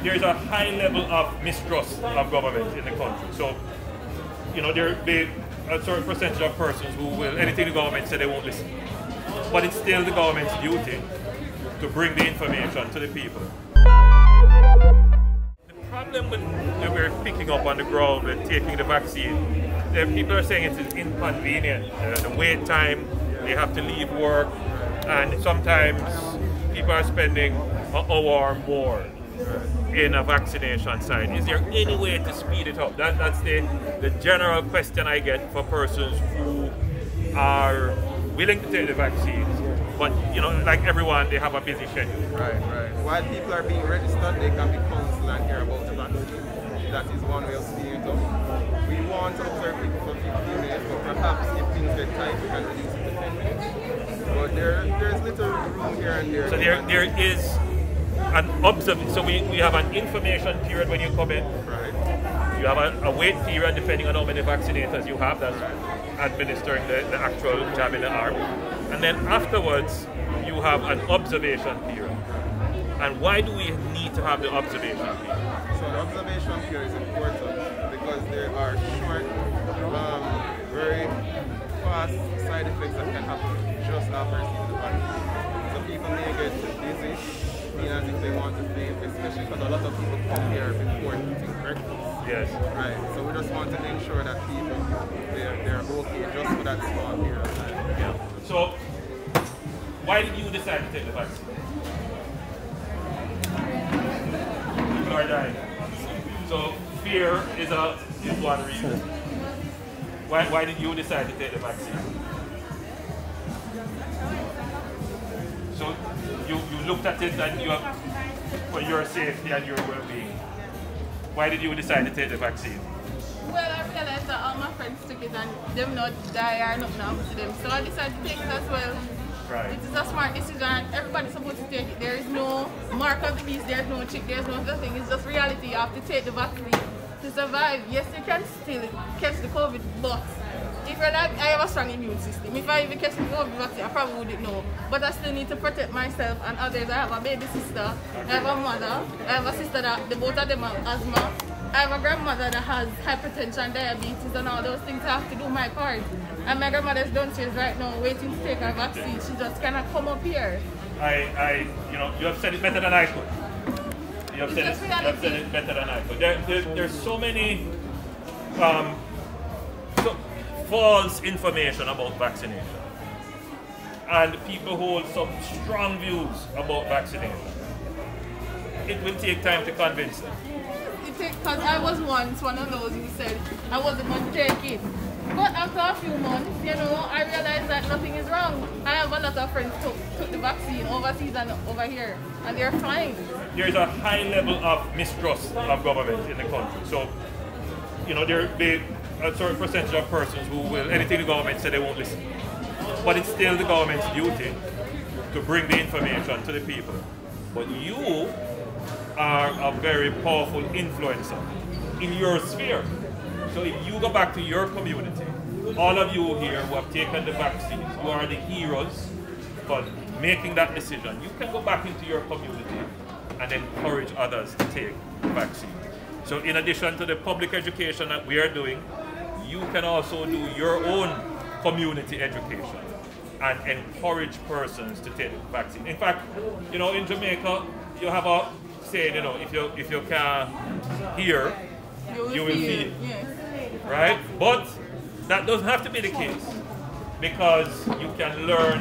There's a high level of mistrust of government in the country. So, there'll be a certain percentage of persons who will, anything the government say, they won't listen. But it's still the government's duty to bring the information to the people. The problem that we're picking up on the ground with taking the vaccine, people are saying it's inconvenient. The wait time, they have to leave work, and sometimes people are spending an hour or more in a vaccination site. Is there any way to speed it up? That's the general question I get for persons who are willing to take the vaccines, but like everyone, they have a busy schedule. Right. While people are being registered, they can be counseled and hear about the vaccine. That is one way of speeding it up. We want to observe people for 15 minutes, but perhaps if things get tight, we can reduce it to 10 minutes. But there's little room here and there. So there is an observation. So we have an information period when you come in. Right. You have a wait period depending on how many vaccinators you have that's administering the actual jab in the arm. And then afterwards, you have an observation period. And why do we need to have the observation period? So the observation period is important because there are short, very fast side effects that can happen just after receiving the vaccine. So people may get dizzy, feeling as if they want to faint, especially because a lot of people come here before eating breakfast. Yes. Right. So we just want to ensure that people they're okay just for that small period of time. Yeah. So why did you decide to take the vaccine? People are dying. So fear is one reason. Why did you decide to take the vaccine? So you looked at it and for your safety and your well-being. Why did you decide to take the vaccine? Well, I realized that all my friends took it and them not die or nothing happened to them. So I decided to take it as well. Right. It is a smart decision. Everybody's supposed to take it. There is no mark of the beast, there's no trick, there's no other thing. It's just reality. You have to take the vaccine to survive. Yes, you can still catch the COVID, but if you're not, I have a strong immune system. If I even catch the COVID vaccine, I probably wouldn't know. But I still need to protect myself and others. I have a baby sister, I have a mother, I have a sister that both of them have asthma. I have a grandmother that has hypertension, diabetes, and all those things. I have to do my part. And my grandmother's downstairs right now waiting to take her vaccine. She just cannot come up here. You have said it better than I could. You have said it better than I could. There's so many false information about vaccination. And people hold some strong views about vaccination. It will take time to convince them. Because I was once one of those who said I wasn't going to take it. But after a few months, I realized that nothing is wrong. I have a lot of friends who took the vaccine overseas and over here, and they're fine. There's a high level of mistrust of government in the country. So, there'll be a certain percentage of persons who will, anything the government say, they won't listen. But it's still the government's duty to bring the information to the people. But you are a very powerful influencer in your sphere. So if you go back to your community, all of you here who have taken the vaccine, you are the heroes for making that decision. You can go back into your community and encourage others to take the vaccine. So in addition to the public education that we are doing, you can also do your own community education and encourage persons to take the vaccine. In fact, in Jamaica, you have a saying, if you can hear, you will feel. Yes. Right? But that doesn't have to be the case, because you can learn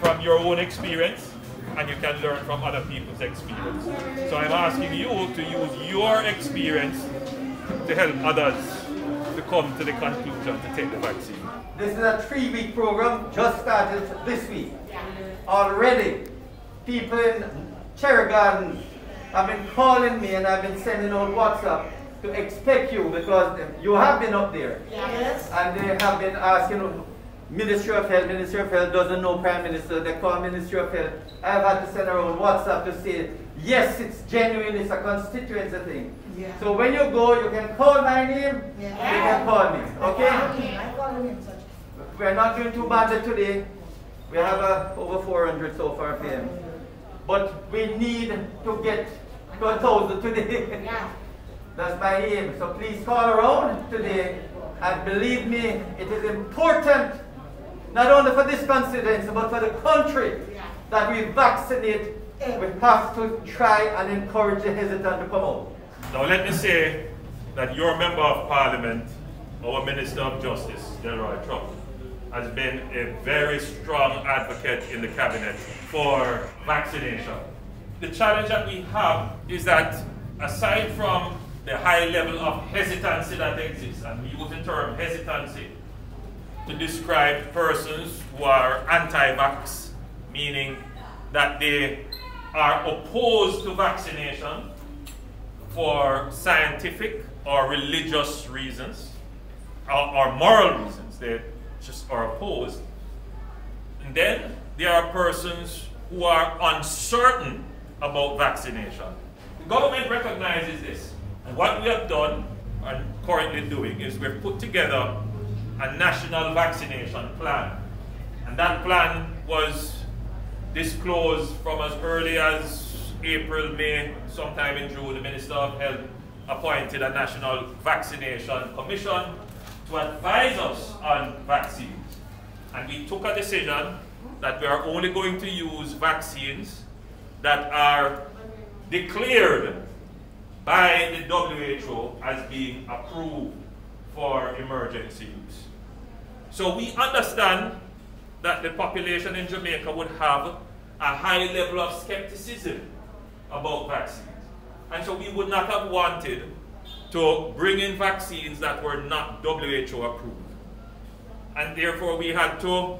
from your own experience and you can learn from other people's experience. So I'm asking you to use your experience to help others to come to the conclusion to take the vaccine. This is a 3-week program, just started this week. Already, people in Cherry Garden have been calling me and I've been sending out WhatsApp to expect you, because you have been up there. Yes. And they have been asking Ministry of Health. Ministry of Health doesn't know Prime Minister. They call Ministry of Health. I've had to send around WhatsApp to say, yes, it's genuine, it's a constituency thing. Yeah. So when you go, you can call my name, you can call me, okay? I call your name, sir. We're not doing too bad today. We have over 400 so far PM. But we need to get to 1,000 today. Yeah. That's my aim. So please call around today, and believe me, it is important, not only for this constituency, but for the country, that we vaccinate. We have to try and encourage the hesitant to come out. Now let me say that your Member of Parliament, our Minister of Justice, Delroy Trump, has been a very strong advocate in the Cabinet for vaccination. The challenge that we have is that aside from the high level of hesitancy that exists, and we use the term hesitancy to describe persons who are anti-vax, meaning that they are opposed to vaccination for scientific or religious reasons, or moral reasons. They just are opposed. And then there are persons who are uncertain about vaccination. The government recognizes this. And what we have done and currently doing is we've put together a national vaccination plan. And that plan was disclosed from as early as April, May, sometime in June. The Minister of Health appointed a National Vaccination Commission to advise us on vaccines. And we took a decision that we are only going to use vaccines that are declared by the WHO as being approved for emergency use. So we understand that the population in Jamaica would have a high level of skepticism about vaccines. And so we would not have wanted to bring in vaccines that were not WHO approved. And therefore we had to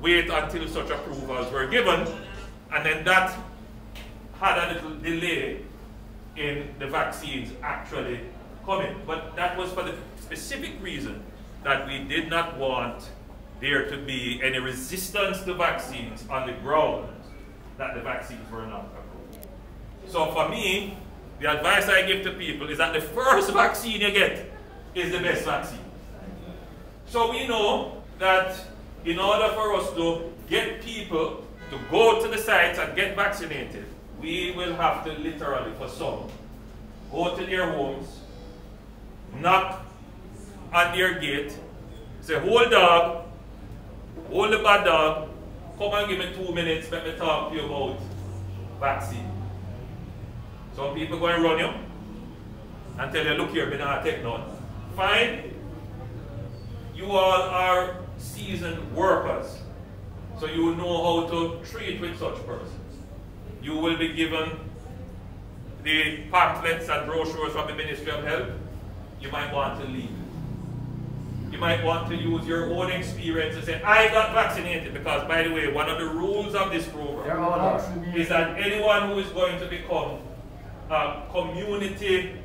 wait until such approvals were given, and then that had a little delay in the vaccines actually coming. But that was for the specific reason that we did not want there to be any resistance to vaccines on the ground that the vaccines were not approved. So for me, the advice I give to people is that the first vaccine you get is the best vaccine. So we know that in order for us to get people to go to the sites and get vaccinated, we will have to literally, for some, go to their homes, knock on their gate, say, hold dog, hold the bad dog, come and give me 2 minutes, let me talk to you about vaccine. Some people go and run you and tell you, look here, we don't take none. Fine. You all are seasoned workers, so you know how to treat with such persons. You will be given the pamphlets and brochures from the Ministry of Health. You might want to leave. You might want to use your own experience and say, I got vaccinated, because, by the way, one of the rules of this program is that anyone who is going to become a community,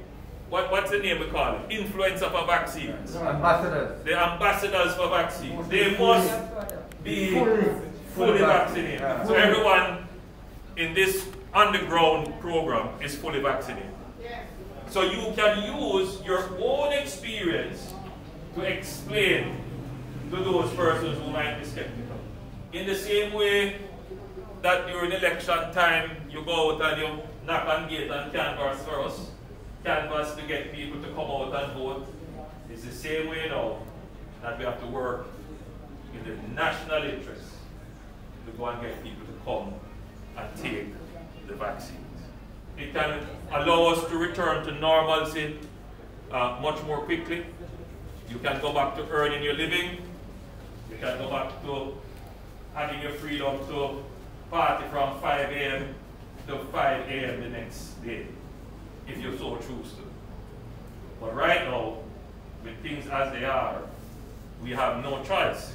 what's the name we call it? Influencer for vaccines. Ambassadors. The ambassadors for vaccines. They must be fully vaccinated. Yeah. So everyone in this underground program is fully vaccinated. So you can use your own experience to explain to those persons who might be skeptical. In the same way that during election time you go out and you knock on gate and canvass for us, canvass to get people to come out and vote, it's the same way now that we have to work in the national interest to go and get people to come and take the vaccines. It can allow us to return to normalcy much more quickly. You can go back to earning your living. You can go back to having your freedom to party from 5 a.m. to 5 a.m. the next day, if you so choose to. But right now, with things as they are, we have no choice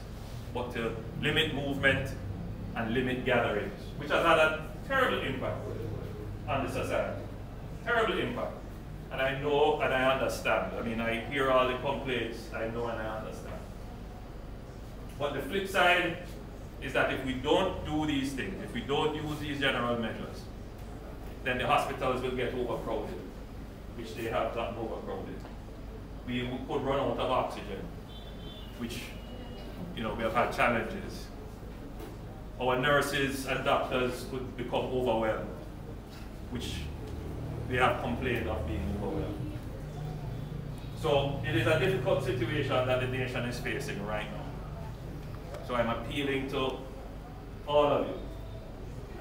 but to limit movement and limit gatherings, which has had a terrible impact on the society. Terrible impact. And I know and I understand. I mean, I hear all the complaints, I know and I understand. But the flip side is that if we don't do these things, if we don't use these general measures, then the hospitals will get overcrowded, which they have gotten overcrowded. We could run out of oxygen, which, you know, we have had challenges. Our nurses and doctors could become overwhelmed, which they have complained of being overwhelmed. So it is a difficult situation that the nation is facing right now. So I'm appealing to all of you.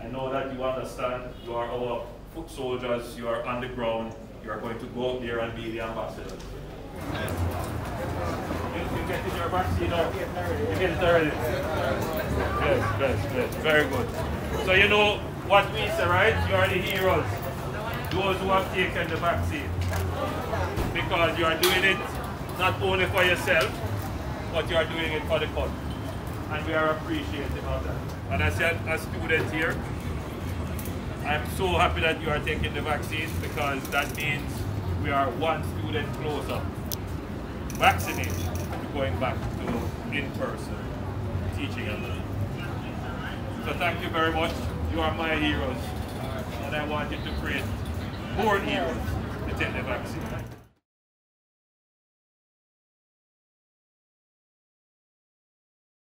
I know that you understand, you are our foot soldiers, you are on the ground, you are going to go out there and be the ambassadors. You getting your vaccine or you get it already? Yes, very good. So you know what we say, right? You are the heroes, those who have taken the vaccine. Because you are doing it not only for yourself, but you are doing it for the country. And we are appreciative of that. And as a student here, I'm so happy that you are taking the vaccine because that means we are one student closer, vaccinated, to going back to in-person teaching and learning. So thank you very much. You are my heroes. And I want you to create more heroes to take the vaccine.